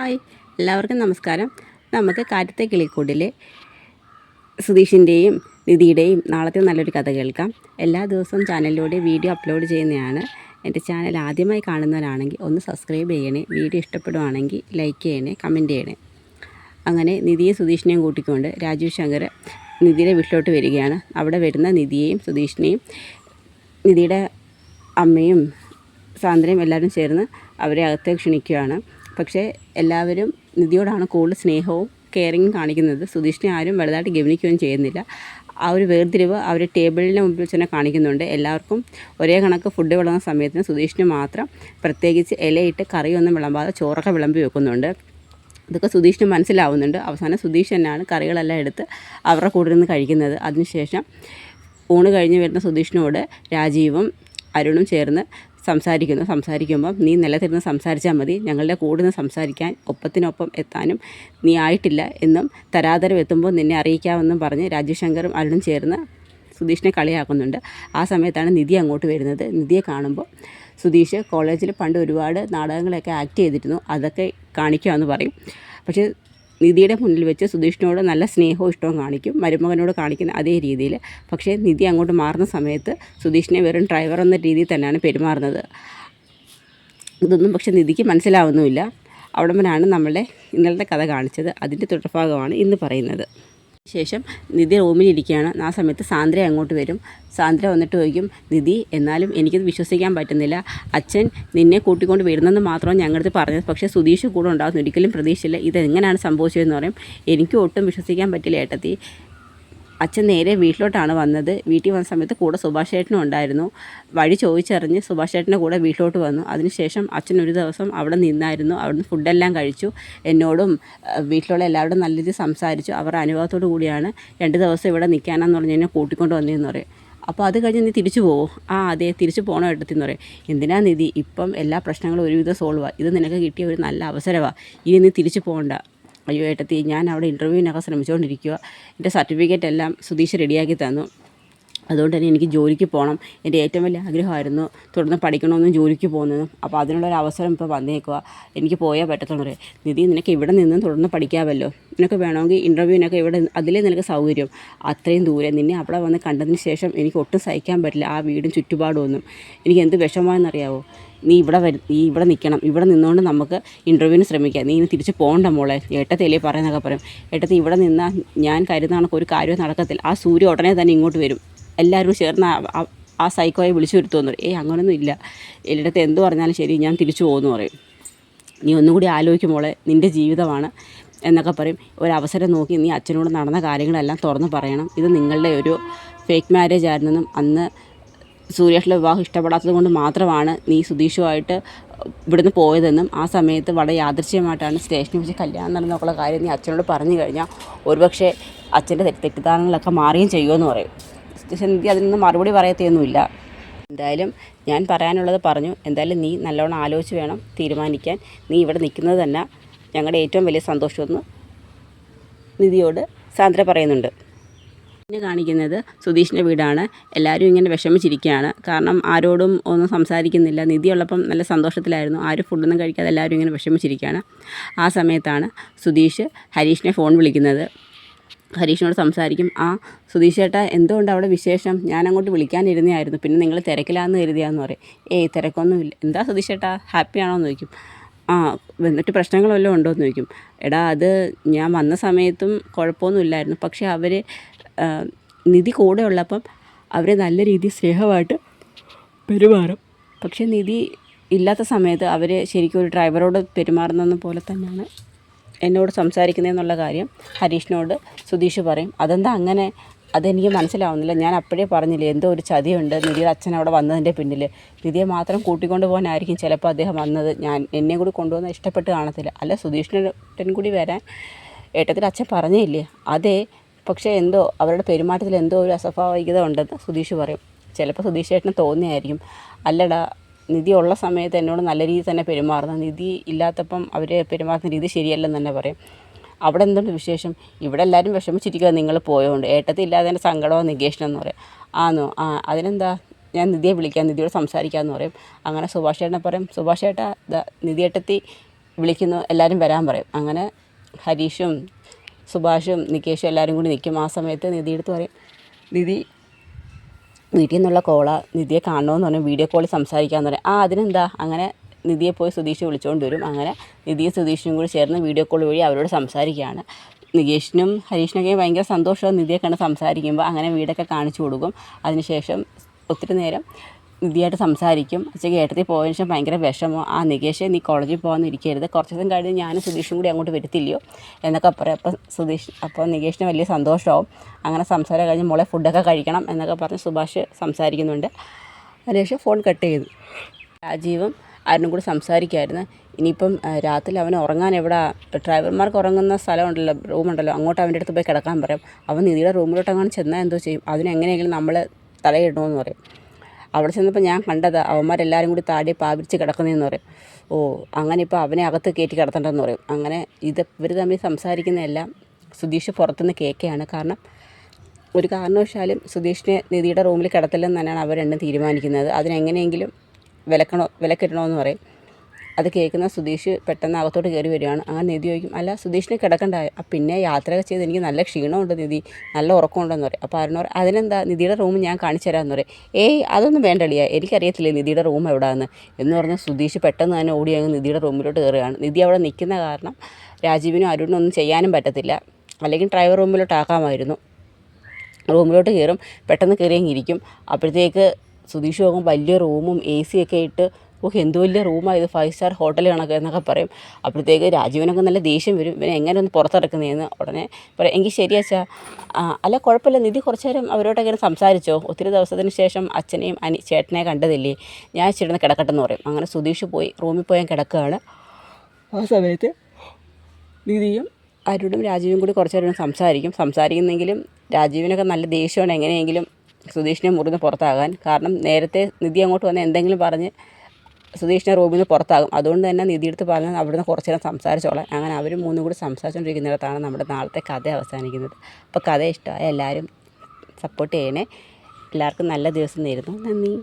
Hi, എല്ലാവർക്കും നമസ്കാരം. നമുക്ക് കാറ്റത്തെ കിളിക്കൂടിലെ സുധീഷിൻ്റെയും നിധിയുടെയും നാളത്തെ നല്ലൊരു കഥ കേൾക്കാം. എല്ലാ ദിവസവും ചാനലിലൂടെ വീഡിയോ അപ്ലോഡ് ചെയ്യുന്നതാണ്. എൻ്റെ ചാനൽ ആദ്യമായി കാണുന്നവരാണെങ്കിൽ ഒന്ന് സബ്സ്ക്രൈബ് ചെയ്യണേ. വീഡിയോ ഇഷ്ടപ്പെടുവാണെങ്കിൽ ലൈക്ക് ചെയ്യണേ, കമൻറ്റ് ചെയ്യണേ. അങ്ങനെ നിധിയെ സുധീഷിനെയും കൂട്ടിക്കൊണ്ട് രാജീവ് ശങ്കർ നിധിയുടെ വീട്ടിലോട്ട് വരികയാണ്. അവിടെ വരുന്ന നിധിയെയും സുധീഷിനെയും നിധിയുടെ അമ്മയും സാന്ദ്രയും എല്ലാവരും ചേർന്ന് അവരെ അകത്തേക്ക് ക്ഷണിക്കുകയാണ്. പക്ഷേ എല്ലാവരും നിധിയോടാണ് കൂടുതൽ സ്നേഹവും കെയറിങ്ങും കാണിക്കുന്നത്. സുധീഷിനെ ആരും വലുതായിട്ട് ഗവനിക്കുകയും ചെയ്യുന്നില്ല. ആ ഒരു വേർതിരിവ് അവർ ടേബിളിന് മുമ്പിൽ തന്നെ കാണിക്കുന്നുണ്ട്. എല്ലാവർക്കും ഒരേ കണക്ക് ഫുഡ് വിളമ്പുന്ന സമയത്തിന് സുധീഷിന് മാത്രം പ്രത്യേകിച്ച് ഇലയിട്ട് കറിയൊന്നും വിളമ്പാതെ ചോറൊക്കെ വിളമ്പി വെക്കുന്നുണ്ട്. ഇതൊക്കെ സുധീഷിന് മനസ്സിലാവുന്നുണ്ട്. അവസാനം സുധീഷ് തന്നെയാണ് കറികളെല്ലാം എടുത്ത് അവരുടെ കൂടെ നിന്ന് കഴിക്കുന്നത്. അതിനുശേഷം ഊണ് കഴിഞ്ഞ് വരുന്ന സുധീഷിനോട് രാജീവും അരുണും ചേർന്ന് സംസാരിക്കുമ്പം നീ നിലത്തിരുന്ന് സംസാരിച്ചാൽ മതി, ഞങ്ങളുടെ കൂടെ നിന്ന് സംസാരിക്കാൻ ഒപ്പത്തിനൊപ്പം എത്താനും നീ ആയിട്ടില്ല എന്നും തരാതരം എത്തുമ്പോൾ നിന്നെ അറിയിക്കാമെന്നും പറഞ്ഞ് രാജീവ് ശങ്കറും അരുണും ചേർന്ന് സുധീഷിനെ കളിയാക്കുന്നുണ്ട്. ആ സമയത്താണ് നിധി അങ്ങോട്ട് വരുന്നത്. നിധിയെ കാണുമ്പോൾ സുധീഷ് കോളേജിൽ പണ്ട് ഒരുപാട് നാടകങ്ങളൊക്കെ ആക്ട് ചെയ്തിരുന്നു, അതൊക്കെ കാണിക്കാമെന്ന് പറയും. പക്ഷേ നിധിയുടെ മുന്നിൽ വെച്ച് സുധീഷിനോട് നല്ല സ്നേഹവും ഇഷ്ടവും കാണിക്കും, മരുമകനോട് കാണിക്കുന്ന അതേ രീതിയിൽ. പക്ഷേ നിധി അങ്ങോട്ട് മാറുന്ന സമയത്ത് സുധീഷിനെ വെറും ഡ്രൈവർ എന്ന രീതിയിൽ തന്നെയാണ് പെരുമാറുന്നത്. ഇതൊന്നും പക്ഷേ നിധിക്ക് മനസ്സിലാവുന്നുമില്ല. അവിടംവരെയാണ് നമ്മളുടെ ഇന്നലത്തെ കഥ കാണിച്ചത്. അതിൻ്റെ തുടർഭാഗമാണ് ഇന്ന് പറയുന്നത്. ശേഷം നിധി റൂമിലിരിക്കുകയാണ്. ആ സമയത്ത് സാന്ദ്ര അങ്ങോട്ട് വരും. സാന്ദ്ര വന്നിട്ട് ചോദിക്കും, നിധി എന്നാലും എനിക്കത് വിശ്വസിക്കാൻ പറ്റുന്നില്ല, അച്ഛൻ നിന്നെ കൂട്ടിക്കൊണ്ട് വരുന്നെന്ന് മാത്രമാണ് ഞങ്ങളടുത്ത് പറഞ്ഞത്, പക്ഷേ സുധീഷ് കൂടെ ഉണ്ടാകുന്ന ഒരിക്കലും പ്രതീക്ഷയില്ല, ഇതെങ്ങനെയാണ് സംഭവിച്ചതെന്ന് പറയും. എനിക്ക് ഒട്ടും വിശ്വസിക്കാൻ പറ്റില്ല ഏട്ടത്തി. അച്ഛൻ നേരെ വീട്ടിലോട്ടാണ് വന്നത്. വീട്ടിൽ വന്ന സമയത്ത് കൂടെ സുഭാഷ് ഏട്ടനും ഉണ്ടായിരുന്നു. വഴി ചോദിച്ചറിഞ്ഞ് സുഭാഷ് ഏട്ടൻ്റെ കൂടെ വീട്ടിലോട്ട് വന്നു. അതിനുശേഷം അച്ഛൻ ഒരു ദിവസം അവിടെ നിന്നായിരുന്നു. അവിടുന്ന് ഫുഡെല്ലാം കഴിച്ചു. എന്നോടും വീട്ടിലുള്ള എല്ലാവരോടും നല്ല രീതിയിൽ സംസാരിച്ചു. അവരുടെ അനുഭവത്തോടു കൂടിയാണ് 2 ദിവസം ഇവിടെ നിൽക്കാനെന്ന് പറഞ്ഞ് എന്നെ കൂട്ടിക്കൊണ്ട് വന്നതെന്ന് പറയും. അപ്പോൾ അത് കഴിഞ്ഞ് നീ തിരിച്ചു പോകുമോ? അതെ, തിരിച്ചു പോകണം ഏട്ടത്തിന്ന് പറയും. എന്തിനാ നിധി, ഇപ്പം എല്ലാ പ്രശ്നങ്ങളും ഒരുവിധം സോൾവാണ്. ഇത് നിനക്ക് കിട്ടിയ ഒരു നല്ല അവസരമാണ്. ഇനി നീ തിരിച്ചു പോകണ്ട. അയ്യോ ഏട്ടത്തി, ഞാൻ അവിടെ ഇൻ്റർവ്യൂവിനൊക്കെ ശ്രമിച്ചുകൊണ്ടിരിക്കുക. എൻ്റെ സർട്ടിഫിക്കറ്റ് എല്ലാം സുധീഷ് റെഡിയാക്കി തന്നു. അതുകൊണ്ട് തന്നെ എനിക്ക് ജോലിക്ക് പോകണം. എൻ്റെ ഏറ്റവും വലിയ ആഗ്രഹമായിരുന്നു തുടർന്ന് പഠിക്കണമെന്നും ജോലിക്ക് പോകുന്നതും. അപ്പോൾ അതിനുള്ളൊരു അവസരം ഇപ്പോൾ വന്നേക്കുക. എനിക്ക് പോയാൽ പറ്റത്തുള്ളൂ. നിധി, നിനക്ക് ഇവിടെ നിന്നും തുടർന്ന് പഠിക്കാമല്ലോ. നിനക്ക് വേണമെങ്കിൽ ഇൻ്റർവ്യൂവിനൊക്കെ ഇവിടെ, അതിലേ നിനക്ക് സൗകര്യം. അത്രയും ദൂരെ നിന്നെ അവിടെ വന്ന് കണ്ടതിന് ശേഷം എനിക്ക് ഒട്ടും സഹിക്കാൻ പറ്റില്ല ആ വീടും ചുറ്റുപാടും ഒന്നും. എനിക്ക് എന്ത് വിഷമമാണെന്നറിയാവോ? നീ ഇവിടെ നിൽക്കണം. ഇവിടെ നിന്നുകൊണ്ട് നമുക്ക് ഇൻ്റർവ്യൂവിന് ശ്രമിക്കാം. നീ ഇനി തിരിച്ച് പോകണ്ട മോളെ, ഏട്ടത്തിയല്ലേ പറയുന്നതൊക്കെ പറയും. ഏട്ടത്തി, ഇവിടെ നിന്നാൽ ഞാൻ കരുതുന്ന കണക്ക് ഒരു കാര്യവും നടക്കത്തില്ല. ആ സൂര്യ ഉടനെ തന്നെ ഇങ്ങോട്ട് വരും. എല്ലാവരും ചേർന്ന് ആ സൈക്കോയെ വിളിച്ചു വരുത്തുമെന്ന് പറയും. അങ്ങനെയൊന്നും ഇല്ല, എല്ലായിടത്ത് എന്ത് പറഞ്ഞാലും ശരി, ഞാൻ തിരിച്ചു പോകുമെന്ന് പറയും. നീ ഒന്നുകൂടി ആലോചിക്കും മോളെ, നിൻ്റെ ജീവിതമാണ് എന്നൊക്കെ പറയും. ഒരവസരം നോക്കി നീ അച്ഛനോട് നടന്ന കാര്യങ്ങളെല്ലാം തുറന്ന് പറയണം. ഇത് നിങ്ങളുടെ ഒരു ഫേക്ക് മാരേജ് ആയിരുന്നെന്നും അന്ന് സൂര്യേഷിലെ വിവാഹം ഇഷ്ടപ്പെടാത്തത് കൊണ്ട് മാത്രമാണ് നീ സുധീഷുമായിട്ട് ഇവിടുന്ന് പോയതെന്നും ആ സമയത്ത് വളരെ യാദൃശ്ചികമായിട്ടാണ് സ്റ്റേഷനിൽ വെച്ച് കല്യാണം നടന്നൊക്കെയുള്ള കാര്യം നീ അച്ഛനോട് പറഞ്ഞു കഴിഞ്ഞാൽ ഒരുപക്ഷെ അച്ഛൻ്റെ തെറ്റിദ്ധാരണകളൊക്കെ മാറുകയും ചെയ്യുമെന്ന് പറയും. നിധി അതിൽ നിന്ന് മറുപടി പറയത്തൊന്നുമില്ല. എന്തായാലും ഞാൻ പറയാനുള്ളത് പറഞ്ഞു. എന്തായാലും നീ നല്ലോണം ആലോചിച്ച് വേണം തീരുമാനിക്കാൻ. നീ ഇവിടെ നിൽക്കുന്നത് തന്നെ ഞങ്ങളുടെ ഏറ്റവും വലിയ സന്തോഷമെന്ന് നിധിയോട് സാന്ദ്ര പറയുന്നുണ്ട്. പിന്നെ കാണിക്കുന്നത് സുധീഷിൻ്റെ വീടാണ്. എല്ലാവരും ഇങ്ങനെ വിഷമിച്ചിരിക്കുകയാണ്. കാരണം ആരോടും ഒന്നും സംസാരിക്കുന്നില്ല. നിധിയുള്ളപ്പം നല്ല സന്തോഷത്തിലായിരുന്നു. ആരും ഫുഡൊന്നും കഴിക്കാതെ എല്ലാവരും ഇങ്ങനെ വിഷമിച്ചിരിക്കുകയാണ്. ആ സമയത്താണ് സുധീഷ് ഹരീഷിനെ ഫോൺ വിളിക്കുന്നത്. ഹരീഷിനോട് സംസാരിക്കും. സുധീഷ് ചേട്ടാ, എന്തുകൊണ്ട് അവിടെ വിശേഷം? ഞാൻ അങ്ങോട്ട് വിളിക്കാനിരുന്നതായിരുന്നു, പിന്നെ നിങ്ങൾ തിരക്കിലാന്ന് കരുതിയാന്ന് പറയും. ഏയ്, തിരക്കൊന്നുമില്ല. എന്താ സുധീഷ് ചേട്ടാ, ഹാപ്പിയാണോ എന്ന് ചോദിക്കും. എന്നിട്ട് പ്രശ്നങ്ങൾ വല്ലതും ഉണ്ടോ എന്ന് ചോദിക്കും. എടാ, അത് ഞാൻ വന്ന സമയത്തും കുഴപ്പമൊന്നുമില്ലായിരുന്നു. പക്ഷേ അവർ നിധി കൂടെ ഉള്ളപ്പം അവർ നല്ല രീതിയിൽ സ്നേഹമായിട്ട് പെരുമാറും. പക്ഷേ നിധി ഇല്ലാത്ത സമയത്ത് അവർ ശരിക്കും ഒരു ഡ്രൈവറോട് പെരുമാറുന്ന പോലെ തന്നെയാണ് എന്നോട് സംസാരിക്കുന്നതെന്നുള്ള കാര്യം ഹരീഷിനോട് സുധീഷ് പറയും. അതെന്താ അങ്ങനെ? അതെനിക്ക് മനസ്സിലാവുന്നില്ല. ഞാൻ അപ്പോഴേ പറഞ്ഞില്ലേ, എന്തോ ഒരു ചതിയുണ്ട് നിധിയുടെ അച്ഛൻ അവിടെ വന്നതിൻ്റെ പിന്നിൽ. നിധിയെ മാത്രം കൂട്ടിക്കൊണ്ട് പോകാനായിരിക്കും ചിലപ്പോൾ അദ്ദേഹം വന്നത്. എന്നെ കൂടി കൊണ്ടുവന്ന് ഇഷ്ടപ്പെട്ട് കാണത്തില്ല. അല്ല, സുധീഷിനും കൂടി വരാൻ ഏട്ടത്തിൽ അച്ഛൻ പറഞ്ഞില്ലേ? അതെ, പക്ഷേ എന്തോ അവരുടെ പെരുമാറ്റത്തിൽ എന്തോ ഒരു അസ്വാഭാവികത ഉണ്ടെന്ന് സുധീഷ് പറയും. ചിലപ്പോൾ സുധീഷ് ഏട്ടന് തോന്നിയായിരിക്കും. അല്ലടാ, നിധി ഉള്ള സമയത്ത് എന്നോട് നല്ല രീതിയിൽ തന്നെ പെരുമാറുന്നത്, നിധി ഇല്ലാത്തപ്പം അവർ പെരുമാറുന്ന രീതി ശരിയല്ലെന്ന് തന്നെ പറയും. അവിടെ എന്തുണ്ട് വിശേഷം? ഇവിടെ എല്ലാവരും വിഷമിച്ചിരിക്കുക നിങ്ങൾ പോയതുകൊണ്ട്. ഏട്ടത്തി ഇല്ലാതെ എൻ്റെ സങ്കടമോ നികേഷനെന്ന് പറയും. ആന്നോ? അതിനെന്താ, ഞാൻ നിധിയെ വിളിക്കാം, നിധിയോട് സംസാരിക്കാമെന്ന് പറയും. അങ്ങനെ സുഭാഷ് ഏട്ടനെ പറയും. സുഭാഷ് ഏട്ടാ, നിധി ഏട്ടത്തി വിളിക്കുന്നു, എല്ലാവരും വരാൻ പറയും. അങ്ങനെ ഹരീഷും സുഭാഷും നികേഷും എല്ലാവരും കൂടി നിൽക്കും. ആ സമയത്ത് നിധിയെടുത്ത് പറയും, നിധി വീട്ടിൽ നിന്നുള്ള നിധിയെ കാണണമെന്ന് പറഞ്ഞാൽ വീഡിയോ കോളിൽ സംസാരിക്കാമെന്ന് പറയും. അതിനെന്താ, അങ്ങനെ നിധിയെ പോയി സുധീഷ് വിളിച്ചുകൊണ്ട് വരും. അങ്ങനെ നിധിയും സുധീഷിനും കൂടി ചേർന്ന് വീഡിയോ കോൾ വഴി അവരോട് സംസാരിക്കുകയാണ്. നികേഷിനും ഹരീഷിനൊക്കെ ഭയങ്കര സന്തോഷവും നിധിയെ കണ്ട് സംസാരിക്കുമ്പോൾ. അങ്ങനെ വീടൊക്കെ കാണിച്ചു കൊടുക്കും. അതിനുശേഷം ഒത്തിരി നേരം നിധിയായിട്ട് സംസാരിക്കും. ഉച്ചയ്ക്ക് ഏട്ടത്തിൽ പോയതിനു ശേഷം ഭയങ്കര വിഷമോ, നികേഷേ നീ കോളേജിൽ പോകാൻ ഇരിക്കരുത്, കുറച്ച് ദിവസം കഴിഞ്ഞ് ഞാനും സുധീഷും കൂടി അങ്ങോട്ട് വരത്തില്ലയോ എന്നൊക്കെ പറയും. അപ്പോൾ നികേഷിന് വലിയ സന്തോഷമാവും. അങ്ങനെ സംസാരം കഴിഞ്ഞ് മോളെ ഫുഡൊക്കെ കഴിക്കണം എന്നൊക്കെ പറഞ്ഞ് സുഭാഷ് സംസാരിക്കുന്നുണ്ട്. അതിനുശേഷം ഫോൺ കട്ട് ചെയ്തു. രാജീവും ആരും കൂടി സംസാരിക്കുമായിരുന്നു. ഇനിയിപ്പം രാത്രി അവന് ഉറങ്ങാൻ ഡ്രൈവർമാർക്ക് ഉറങ്ങുന്ന സ്ഥലമുണ്ടല്ലോ, റൂമുണ്ടല്ലോ, അങ്ങോട്ട് അവൻ്റെ അടുത്ത് പോയി കിടക്കാൻ പറയും. അവൻ നിധിയുടെ റൂമിലോട്ട് അങ്ങനെ ചെന്നാൽ എന്തോ ചെയ്യും, അതിനെങ്ങനെയെങ്കിലും നമ്മൾ തലയിടണമെന്ന് പറയും. അവിടെ ചെന്നപ്പോൾ ഞാൻ കണ്ടത് അവന്മാരെല്ലാവരും കൂടി താടി പാപിച്ച് കിടക്കുന്നതെന്ന് പറയും. അങ്ങനെ ഇപ്പോൾ അവനെ അകത്ത് കയറ്റി കിടത്തണ്ടെന്ന് പറയും. അങ്ങനെ ഇവർ തമ്മിൽ സംസാരിക്കുന്നതെല്ലാം സുധീഷ് പുറത്തുനിന്ന് കേൾക്കുകയാണ്. കാരണം ഒരു കാരണവശാലും സുധീഷിനെ നിധിയുടെ റൂമിൽ കിടത്തില്ലെന്ന് തന്നെയാണ് അവർ രണ്ടും തീരുമാനിക്കുന്നത്. അതിനെങ്ങനെയെങ്കിലും വിലക്കിടണമെന്ന് പറയും. അത് കേൾക്കുന്ന സുധീഷ് പെട്ടെന്ന് അകത്തോട്ട് കയറി വരികയാണ്. അങ്ങനെ നിധി ചോദിക്കും, അല്ല സുധീഷിനെ കിടക്കണ്ടായോ? പിന്നെ യാത്രയൊക്കെ ചെയ്ത് എനിക്ക് നല്ല ക്ഷീണമുണ്ട് നിധി, നല്ല ഉറക്കമുണ്ടെന്ന് പറയും. അപ്പോൾ അരുൺ പറയും, അതിനെന്താ, നിധിയുടെ റൂം ഞാൻ കാണിച്ചു തരാമെന്ന് പറയും. അതൊന്നും വേണ്ടടിയാ, എനിക്കറിയത്തില്ലേ നിധിയുടെ റൂം എവിടെയാണെന്ന് എന്ന് പറഞ്ഞ് സുധീഷ് പെട്ടെന്ന് തന്നെ ഓടി അങ്ങ് നിധിയുടെ റൂമിലോട്ട് കയറുകയാണ്. നിധി അവിടെ നിൽക്കുന്ന കാരണം രാജീവിനും അരുണിനും ഒന്നും ചെയ്യാനും പറ്റത്തില്ല. അല്ലെങ്കിൽ ഡ്രൈവർ റൂമിലോട്ട് ആക്കാമായിരുന്നു. റൂമിലോട്ട് കയറും, പെട്ടെന്ന് കയറി അങ്ങ് ഇരിക്കും. അപ്പോഴത്തേക്ക് സുധീഷ് പോകും, വലിയ റൂമും AC ഒക്കെ ഇട്ട്, എന്ത് വലിയ റൂമാണ് ഇത്, 5 സ്റ്റാർ ഹോട്ടൽ കണക്ക് എന്നൊക്കെ പറയും. അപ്പോഴത്തേക്ക് രാജീവിനൊക്കെ നല്ല ദേഷ്യം വരും, ഇവനെ എങ്ങനെ ഒന്ന് പുറത്തിറക്കുന്നതെന്ന്. ഉടനെ പറയും, എങ്കിൽ ശരിയാച്ചാ, അല്ല കുഴപ്പമില്ല, നിധി കുറച്ച് നേരം അവരോടൊക്കെ സംസാരിച്ചോ, ഒത്തിരി ദിവസത്തിന് ശേഷം അച്ഛനെയും ചേട്ടനെ കണ്ടതില്ലേ, ഞാൻ ഇച്ചിരുന്ന് കിടക്കട്ടെന്ന് പറയും. അങ്ങനെ സുധീഷ് പോയി റൂമിൽ പോയി കിടക്കുകയാണ്. ആ സമയത്ത് നിധിയും അരുണും രാജീവും കൂടി കുറച്ച് നേരം സംസാരിക്കുന്നെങ്കിലും രാജീവിനൊക്കെ നല്ല ദേഷ്യമാണ് എങ്ങനെയെങ്കിലും സുധീഷിനെ മുറിന്ന് പുറത്താകാൻ. കാരണം നേരത്തെ നിധി അങ്ങോട്ട് വന്ന് എന്തെങ്കിലും പറഞ്ഞ് സുധീഷിനെ റൂമിൽ നിന്ന് പുറത്താകും. അതുകൊണ്ട് തന്നെ നിധിയെടുത്ത് പറഞ്ഞാൽ അവിടുന്ന് കുറച്ച് നേരം സംസാരിച്ചോളാം. അങ്ങനെ അവർ മൂന്നും കൂടി സംസാരിച്ചുകൊണ്ടിരിക്കുന്നിടത്താണ് നമ്മുടെ നാളത്തെ കഥ അവസാനിക്കുന്നത്. അപ്പോൾ കഥ ഇഷ്ടമായ എല്ലാവരും സപ്പോർട്ട് ചെയ്യണേ. എല്ലാവർക്കും നല്ല ദിവസം നേരുന്നു. നന്ദി.